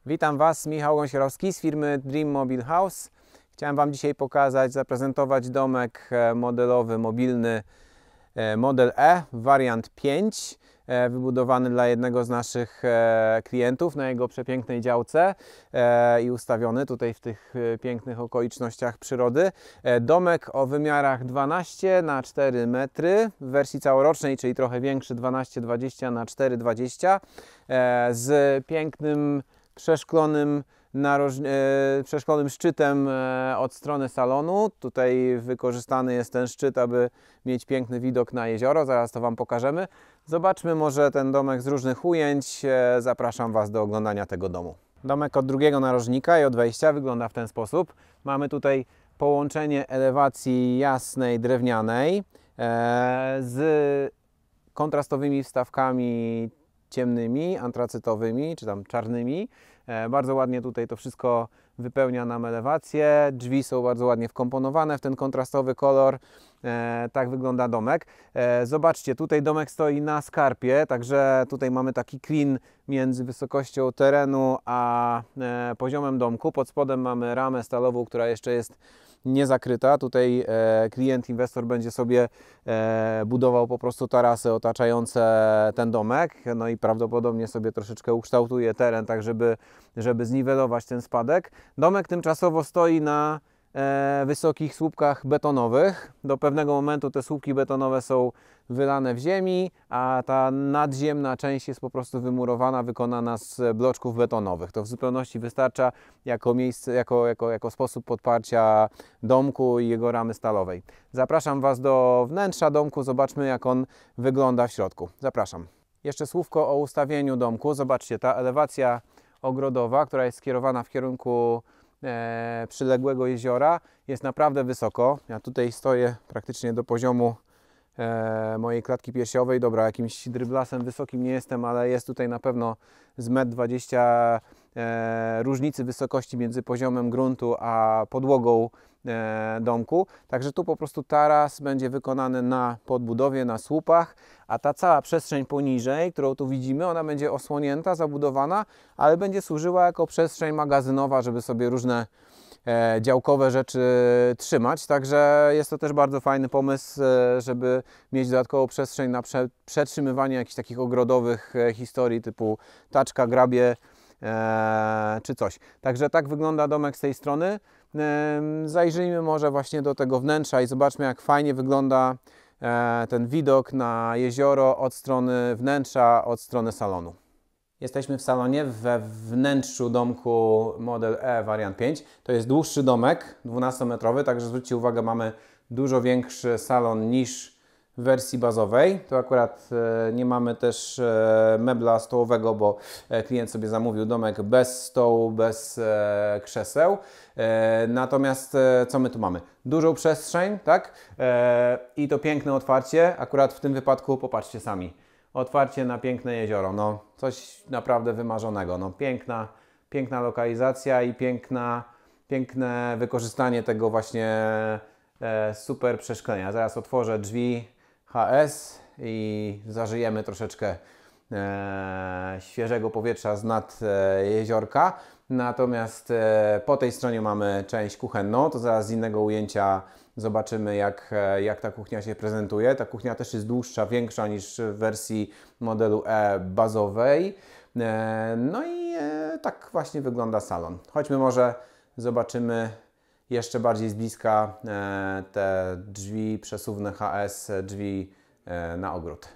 Witam Was, Michał Gąsiorowski z firmy Dream Mobile House. Chciałem Wam dzisiaj pokazać, zaprezentować domek modelowy, mobilny Model E, wariant 5, wybudowany dla jednego z naszych klientów na jego przepięknej działce i ustawiony tutaj w tych pięknych okolicznościach przyrody. Domek o wymiarach 12 na 4 metry w wersji całorocznej, czyli trochę większy, 12-20 na 4,20, z pięknym przeszklonym szczytem od strony salonu. Tutaj wykorzystany jest ten szczyt, aby mieć piękny widok na jezioro. Zaraz to Wam pokażemy. Zobaczmy może ten domek z różnych ujęć. Zapraszam Was do oglądania tego domu. Domek od drugiego narożnika i od wejścia wygląda w ten sposób. Mamy tutaj połączenie elewacji jasnej, drewnianej z kontrastowymi wstawkami ciemnymi, antracytowymi czy tam czarnymi. Bardzo ładnie tutaj to wszystko wypełnia nam elewację. Drzwi są bardzo ładnie wkomponowane w ten kontrastowy kolor. Tak wygląda domek. Zobaczcie, tutaj domek stoi na skarpie, także tutaj mamy taki klin między wysokością terenu a poziomem domku. Pod spodem mamy ramę stalową, która jeszcze jest niezakryta. Tutaj klient, inwestor będzie sobie budował po prostu tarasy otaczające ten domek, no i prawdopodobnie sobie troszeczkę ukształtuje teren, tak żeby zniwelować ten spadek. Domek tymczasowo stoi na wysokich słupkach betonowych. Do pewnego momentu te słupki betonowe są wylane w ziemi, a ta nadziemna część jest po prostu wymurowana, wykonana z bloczków betonowych. To w zupełności wystarcza jako miejsce, jako sposób podparcia domku i jego ramy stalowej. Zapraszam Was do wnętrza domku, zobaczmy, jak on wygląda w środku. Zapraszam. Jeszcze słówko o ustawieniu domku. Zobaczcie, ta elewacja ogrodowa, która jest skierowana w kierunku przyległego jeziora, jest naprawdę wysoko. Ja tutaj stoję praktycznie do poziomu mojej klatki piersiowej. Dobra, jakimś dryblasem wysokim nie jestem, ale jest tutaj na pewno z 1,20 m różnicy wysokości między poziomem gruntu a podłogą domku. Także tu po prostu taras będzie wykonany na podbudowie, na słupach, a ta cała przestrzeń poniżej, którą tu widzimy, ona będzie osłonięta, zabudowana, ale będzie służyła jako przestrzeń magazynowa, żeby sobie różne działkowe rzeczy trzymać. Także jest to też bardzo fajny pomysł, żeby mieć dodatkową przestrzeń na przetrzymywanie jakichś takich ogrodowych historii typu taczka, grabie czy coś. Także tak wygląda domek z tej strony. Zajrzyjmy może właśnie do tego wnętrza i zobaczmy, jak fajnie wygląda ten widok na jezioro od strony wnętrza, od strony salonu. Jesteśmy w salonie, we wnętrzu domku Model E wariant 5. To jest dłuższy domek, 12-metrowy, także zwróćcie uwagę, mamy dużo większy salon niż w wersji bazowej. Tu akurat nie mamy też mebla stołowego, bo klient sobie zamówił domek bez stołu, bez krzeseł. Natomiast co my tu mamy? Dużą przestrzeń, tak? I to piękne otwarcie. Akurat w tym wypadku popatrzcie sami. Otwarcie na piękne jezioro. No, coś naprawdę wymarzonego. No, piękna lokalizacja i piękne wykorzystanie tego właśnie super przeszklenia. Zaraz otworzę drzwi HS i zażyjemy troszeczkę świeżego powietrza z nad jeziorka. Natomiast po tej stronie mamy część kuchenną, to zaraz z innego ujęcia zobaczymy, jak ta kuchnia się prezentuje. Ta kuchnia też jest dłuższa, większa niż w wersji modelu E bazowej. No i tak właśnie wygląda salon. Chodźmy może zobaczymy jeszcze bardziej z bliska te drzwi przesuwne HS, drzwi na ogród.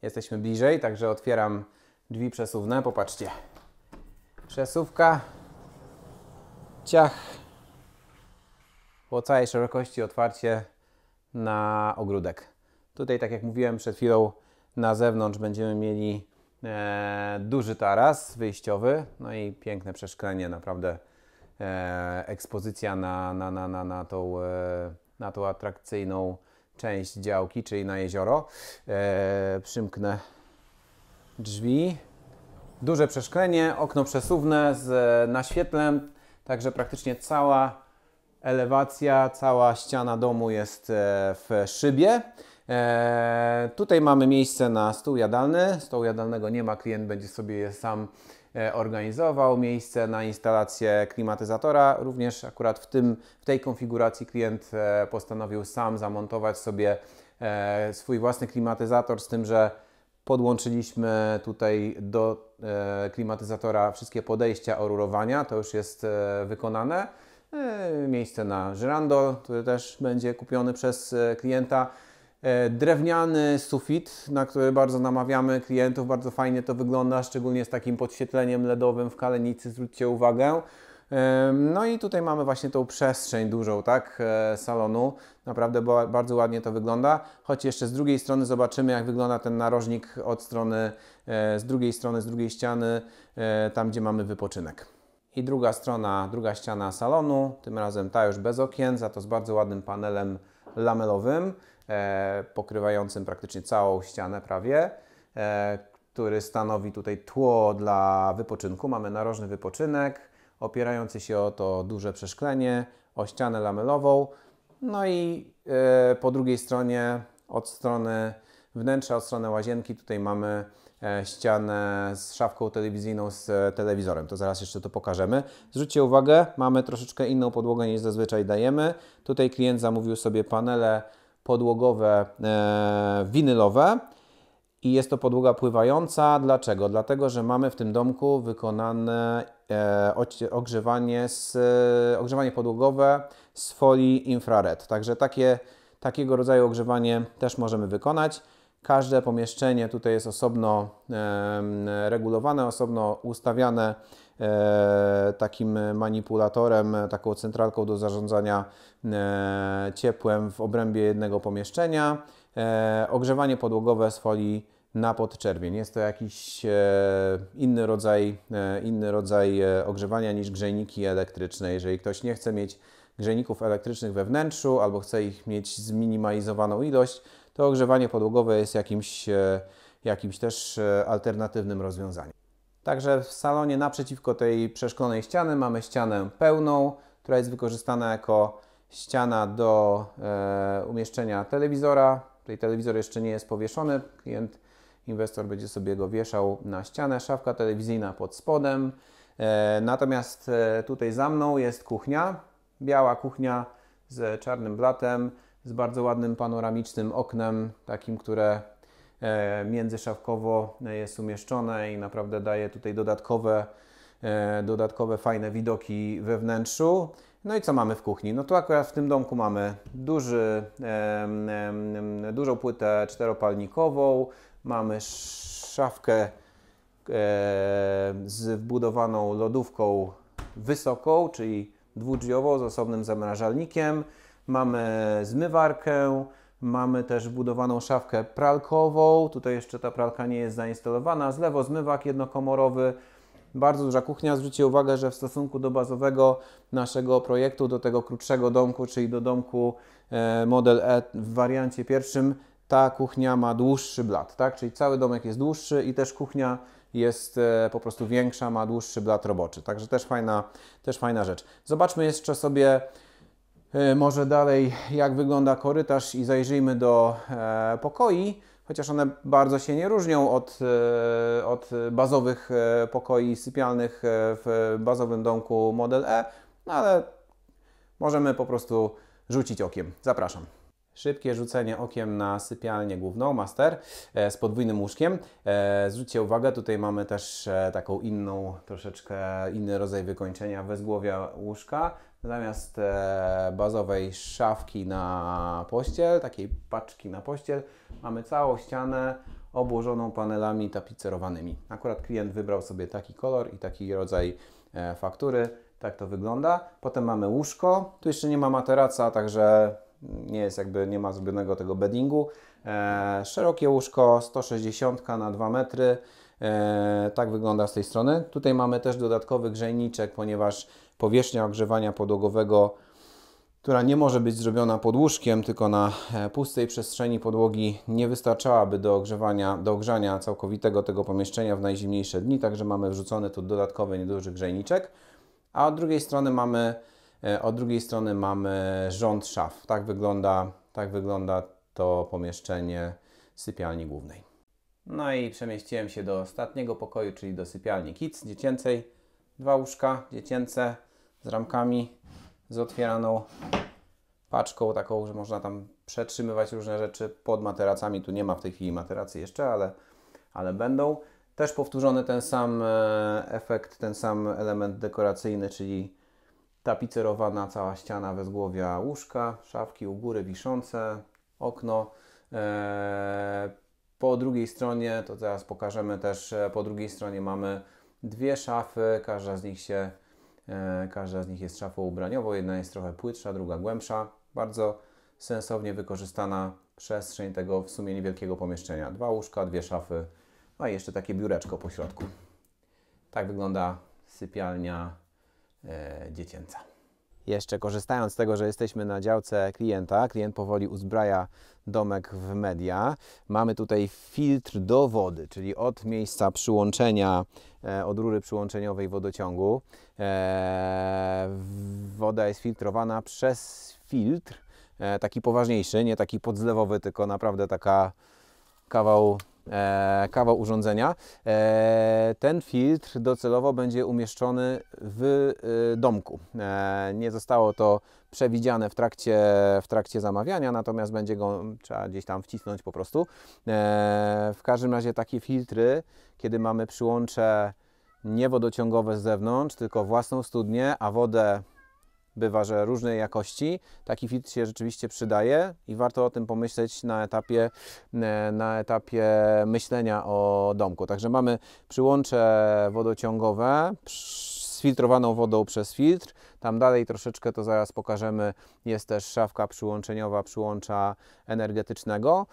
Jesteśmy bliżej, także otwieram drzwi przesuwne. Popatrzcie. Przesuwka. Ciach. Po całej szerokości otwarcie na ogródek. Tutaj, tak jak mówiłem przed chwilą, na zewnątrz będziemy mieli duży taras wyjściowy. No i piękne przeszklenie, naprawdę ekspozycja na tą atrakcyjną część działki, czyli na jezioro. Przymknę drzwi. Duże przeszklenie, okno przesuwne z naświetlem, także praktycznie cała elewacja, cała ściana domu jest w szybie. Tutaj mamy miejsce na stół jadalny. Stołu jadalnego nie ma, klient będzie sobie je sam organizował miejsce na instalację klimatyzatora. Również akurat w tej konfiguracji klient postanowił sam zamontować sobie swój własny klimatyzator, z tym, że podłączyliśmy tutaj do klimatyzatora wszystkie podejścia orurowania, to już jest wykonane. Miejsce na żyrandol, który też będzie kupiony przez klienta. Drewniany sufit, na który bardzo namawiamy klientów, bardzo fajnie to wygląda, szczególnie z takim podświetleniem LEDowym w kalenicy, zwróćcie uwagę. No i tutaj mamy właśnie tą przestrzeń dużą, tak, salonu. Naprawdę bardzo ładnie to wygląda. Choć jeszcze z drugiej strony zobaczymy, jak wygląda ten narożnik od strony, z drugiej ściany, tam gdzie mamy wypoczynek. I druga strona, druga ściana salonu, tym razem ta już bez okien, za to z bardzo ładnym panelem lamelowym, pokrywającym praktycznie całą ścianę prawie, który stanowi tutaj tło dla wypoczynku. Mamy narożny wypoczynek, opierający się o to duże przeszklenie, o ścianę lamelową. No i po drugiej stronie, od strony wnętrza, od strony łazienki, tutaj mamy ścianę z szafką telewizyjną, z telewizorem. To zaraz jeszcze to pokażemy. Zwróćcie uwagę, mamy troszeczkę inną podłogę niż zazwyczaj dajemy. Tutaj klient zamówił sobie panele podłogowe winylowe i jest to podłoga pływająca. Dlaczego? Dlatego, że mamy w tym domku wykonane ogrzewanie podłogowe z folii infrared. Także takiego rodzaju ogrzewanie też możemy wykonać. Każde pomieszczenie tutaj jest osobno regulowane, osobno ustawiane takim manipulatorem, taką centralką do zarządzania ciepłem w obrębie jednego pomieszczenia. Ogrzewanie podłogowe z folii na podczerwień. Jest to jakiś inny rodzaj ogrzewania niż grzejniki elektryczne. Jeżeli ktoś nie chce mieć grzejników elektrycznych we wnętrzu albo chce ich mieć zminimalizowaną ilość, to ogrzewanie podłogowe jest jakimś też alternatywnym rozwiązaniem. Także w salonie naprzeciwko tej przeszklonej ściany mamy ścianę pełną, która jest wykorzystana jako ściana do umieszczenia telewizora. Tutaj telewizor jeszcze nie jest powieszony, inwestor będzie sobie go wieszał na ścianę, szafka telewizyjna pod spodem. Natomiast tutaj za mną jest kuchnia, biała kuchnia z czarnym blatem, z bardzo ładnym panoramicznym oknem, takim, które międzyszafkowo jest umieszczone i naprawdę daje tutaj dodatkowe fajne widoki we wnętrzu. No i co mamy w kuchni? No tu akurat w tym domku mamy dużą płytę czteropalnikową, mamy szafkę z wbudowaną lodówką wysoką, czyli dwudrzwiową z osobnym zamrażalnikiem. Mamy zmywarkę, mamy też wbudowaną szafkę pralkową. Tutaj jeszcze ta pralka nie jest zainstalowana. Z lewo zmywak jednokomorowy. Bardzo duża kuchnia. Zwróćcie uwagę, że w stosunku do bazowego naszego projektu, do tego krótszego domku, czyli do domku Model E w wariancie pierwszym, ta kuchnia ma dłuższy blat, tak? Czyli cały domek jest dłuższy i też kuchnia jest po prostu większa, ma dłuższy blat roboczy. Także też fajna rzecz. Zobaczmy jeszcze sobie może dalej, jak wygląda korytarz i zajrzyjmy do pokoi, chociaż one bardzo się nie różnią od bazowych pokoi sypialnych w bazowym domku Model E, no ale możemy po prostu rzucić okiem. Zapraszam. Szybkie rzucenie okiem na sypialnię główną, master, z podwójnym łóżkiem. Zwróćcie uwagę, tutaj mamy też taką troszeczkę inny rodzaj wykończenia wezgłowia łóżka. Zamiast bazowej szafki na pościel, takiej paczki na pościel, mamy całą ścianę obłożoną panelami tapicerowanymi. Akurat klient wybrał sobie taki kolor i taki rodzaj faktury. Tak to wygląda. Potem mamy łóżko. Tu jeszcze nie ma materaca, także nie ma zrobionego tego beddingu. Szerokie łóżko 160 na 2 metry. Tak wygląda z tej strony. Tutaj mamy też dodatkowy grzejniczek, ponieważ powierzchnia ogrzewania podłogowego, która nie może być zrobiona pod łóżkiem, tylko na pustej przestrzeni podłogi, nie wystarczałaby do ogrzania całkowitego tego pomieszczenia w najzimniejsze dni. Także mamy wrzucony tu dodatkowy nieduży grzejniczek. A od drugiej strony mamy rząd szaf. Tak wygląda to pomieszczenie sypialni głównej. No i przemieściłem się do ostatniego pokoju, czyli do sypialni Kids dziecięcej. 2 łóżka dziecięce z ramkami, z otwieraną paczką taką, że można tam przetrzymywać różne rzeczy pod materacami. Tu nie ma w tej chwili materacy jeszcze, ale będą. Też powtórzony ten sam efekt, ten sam element dekoracyjny, czyli tapicerowana cała ściana wezgłowia łóżka, szafki u góry wiszące, okno. Po drugiej stronie, to zaraz pokażemy też, po drugiej stronie mamy 2 szafy, każda z nich jest szafą ubraniową, jedna jest trochę płytsza, druga głębsza. Bardzo sensownie wykorzystana przestrzeń tego w sumie niewielkiego pomieszczenia. 2 łóżka, 2 szafy, a jeszcze takie biureczko po środku. Tak wygląda sypialnia dziecięca. Jeszcze korzystając z tego, że jesteśmy na działce klienta, klient powoli uzbraja domek w media. Mamy tutaj filtr do wody, czyli od miejsca przyłączenia, od rury przyłączeniowej wodociągu. Woda jest filtrowana przez filtr, taki poważniejszy, nie taki podzlewowy, tylko naprawdę taka kawał urządzenia. Ten filtr docelowo będzie umieszczony w domku. Nie zostało to przewidziane w trakcie zamawiania, natomiast będzie go trzeba gdzieś tam wcisnąć po prostu. W każdym razie takie filtry, kiedy mamy przyłącze nie wodociągowe z zewnątrz, tylko własną studnię, a wodę bywa, że różnej jakości, taki filtr się rzeczywiście przydaje i warto o tym pomyśleć na etapie myślenia o domku. Także mamy przyłącze wodociągowe z filtrowaną wodą przez filtr. Tam dalej troszeczkę, to zaraz pokażemy, jest też szafka przyłączeniowa przyłącza energetycznego.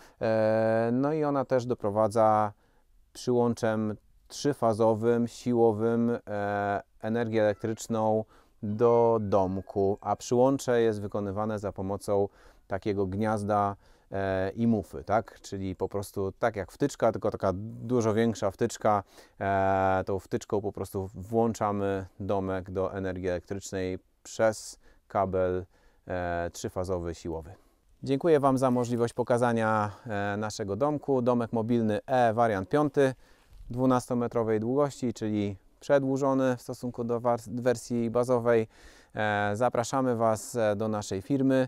No i ona też doprowadza przyłączem trzyfazowym, siłowym energię elektryczną do domku, a przyłącze jest wykonywane za pomocą takiego gniazda i mufy, tak? Czyli po prostu tak jak wtyczka, tylko taka dużo większa wtyczka. Tą wtyczką po prostu włączamy domek do energii elektrycznej przez kabel trzyfazowy, siłowy. Dziękuję Wam za możliwość pokazania naszego domku. Domek mobilny wariant 5, 12-metrowej długości, czyli przedłużony w stosunku do wersji bazowej. Zapraszamy Was do naszej firmy,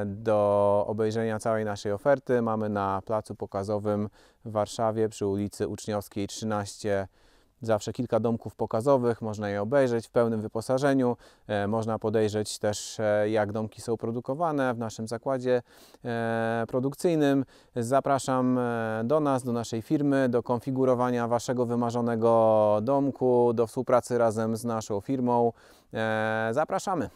do obejrzenia całej naszej oferty. Mamy na placu pokazowym w Warszawie przy ulicy Uczniowskiej 13 zawsze kilka domków pokazowych, można je obejrzeć w pełnym wyposażeniu, można podejrzeć też jak domki są produkowane w naszym zakładzie produkcyjnym. Zapraszam do nas, do naszej firmy, do konfigurowania Waszego wymarzonego domku, do współpracy razem z naszą firmą. Zapraszamy!